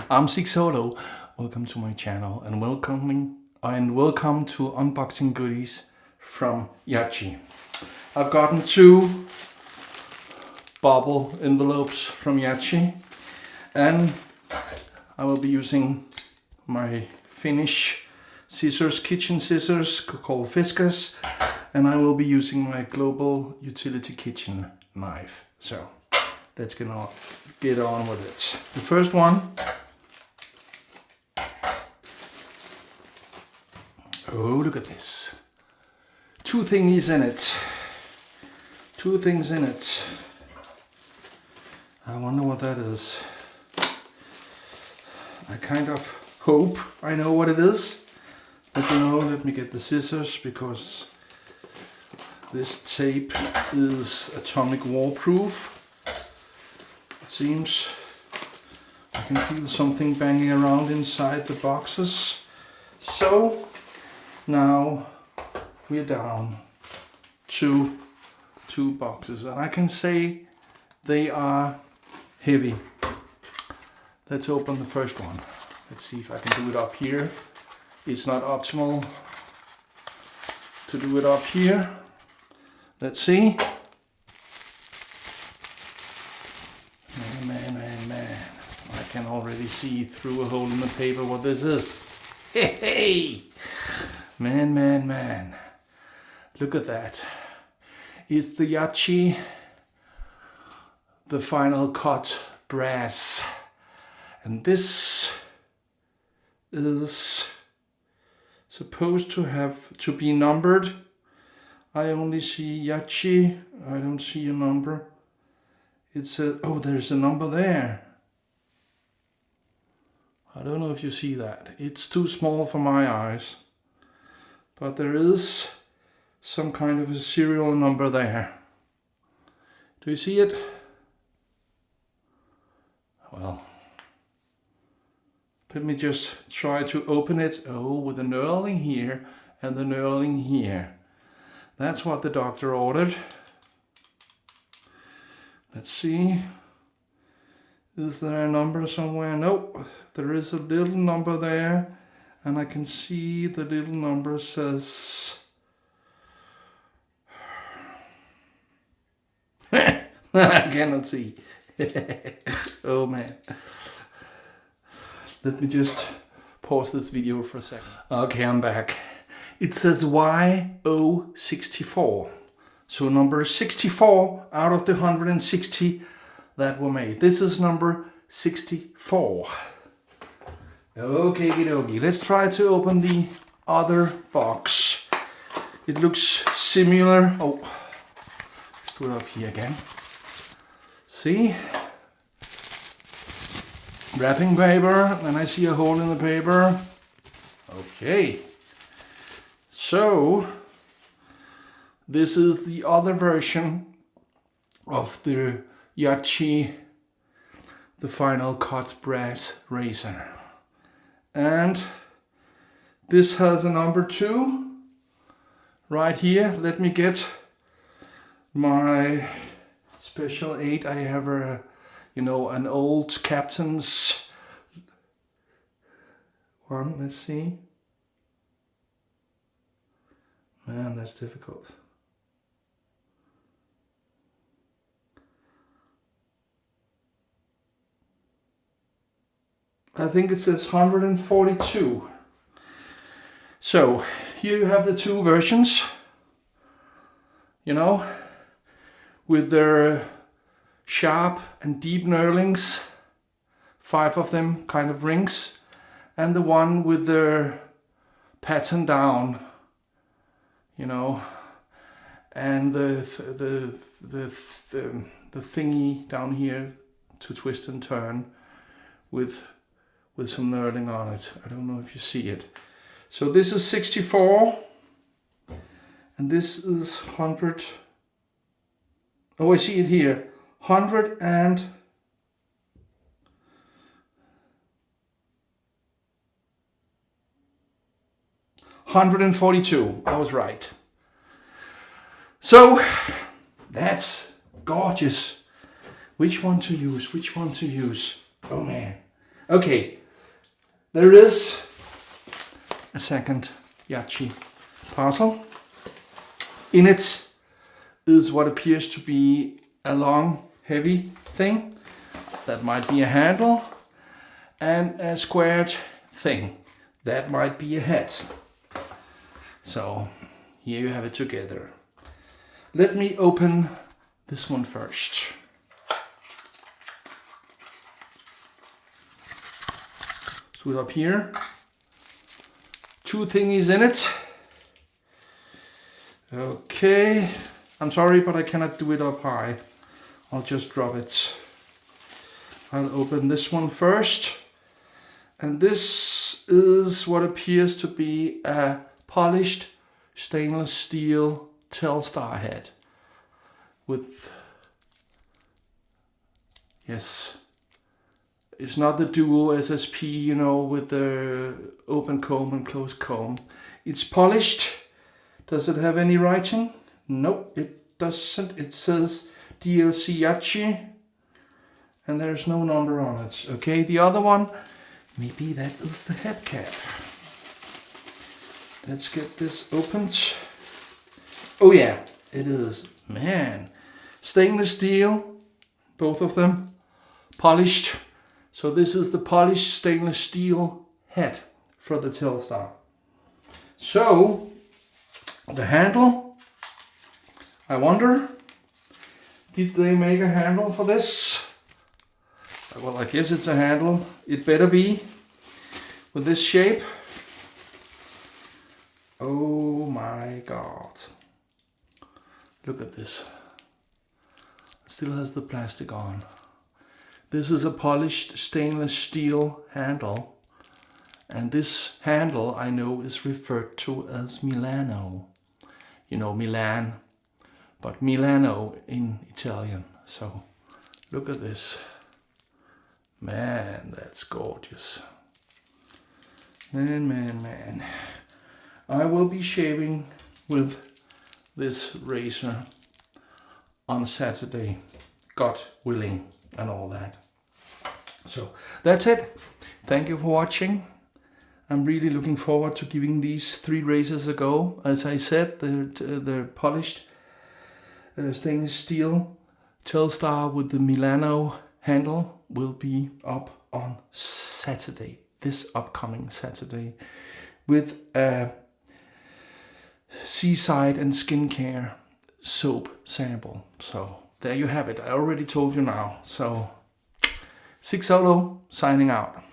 I'm Sigsolo. Welcome to my channel and welcome to unboxing goodies from Yatchi. I've gotten 2 bubble envelopes from Yatchi, and I will be using my Finnish scissors, kitchen scissors called Fiskas, and I will be using my global utility kitchen knife. So let's get on with it. The first one. Oh, look at this. 2 thingies in it. 2 things in it. I wonder what that is. I kind of hope I know what it is. But you know, let me get the scissors, because this tape is atomic war-proof. It seems. I can feel something banging around inside the boxes. So now we're down to 2 boxes, and I can say they are heavy. Let's open the first one. Let's see if I can do it up here. It's not optimal to do it up here. Let's see. Man. I can already see through a hole in the paper what this is. Hey! Man. Look at that. It's the Yatchi, the final cut brass. And this is supposed to be numbered. I only see Yaqi. I don't see a number. It says, oh, there's a number there. I don't know if you see that. It's too small for my eyes. But there is some kind of a serial number there. Do you see it? Well, let me just try to open it. Oh, with the knurling here and the knurling here. That's what the doctor ordered. Let's see. Is there a number somewhere? Nope. There is a little number there. And I can see the little number says... I cannot see. Oh man. Let me just pause this video for a second. Okay, I'm back. It says YO64. So number 64 out of the 160 that were made. This is number 64. Okay, let's try to open the other box. It looks similar. Oh, let's do it up here again. See? Wrapping paper, and I see a hole in the paper. Okay. So, this is the other version of the Yatchi, the final cut brass razor. And this has a number 2 right here. Let me get my special 8. I have a, an old captain's one. Let's see. Man, that's difficult. I think it says 142. So here you have the 2 versions, with their sharp and deep knurlings, 5 of them kind of rings, and the one with their pattern down, and the thingy down here to twist and turn with some knurling on it. I don't know if you see it. So this is 64, and this is 100. Oh, I see it here. 142. I was right. So That's gorgeous. Which one to use? Which one to use? Oh man, Okay, there is a second Yatchi parcel. In it is what appears to be a long, heavy thing. That might be a handle, and a squared thing. That might be a head. So here you have it together. Let me open this one first. So up here, two thingies in it. Okay, I'm sorry, but I cannot do it up high. I'll just drop it. I'll open this one first. And this is what appears to be a polished stainless steel Telstar head. With, yes, it's not the dual SSP, you know, with the open comb and closed comb. It's polished. Does it have any writing? Nope, it doesn't. It says DLC Yatchi, and there's no number on it. Okay, the other one, maybe that is the head cap. Let's get this opened. Oh yeah, it is. Man, stainless steel, both of them, polished. So this is the polished stainless steel head for the Telstar. So the handle, I wonder, did they make a handle for this? Well, I guess it's a handle. It better be with this shape. Oh my God. Look at this. It still has the plastic on. This is a polished stainless steel handle. And this handle I know is referred to as Milano. You know, Milan, but Milano in Italian. So look at this. Man, that's gorgeous. Man. I will be shaving with this razor on Saturday, God willing, and all that. So that's it. Thank you for watching. I'm really looking forward to giving these 3 razors a go. As I said, they're polished stainless steel Telstar with the Milano handle will be up on Saturday, this upcoming Saturday, with a seaside and skincare soap sample. So there you have it. I already told you now. So sigsolo signing out.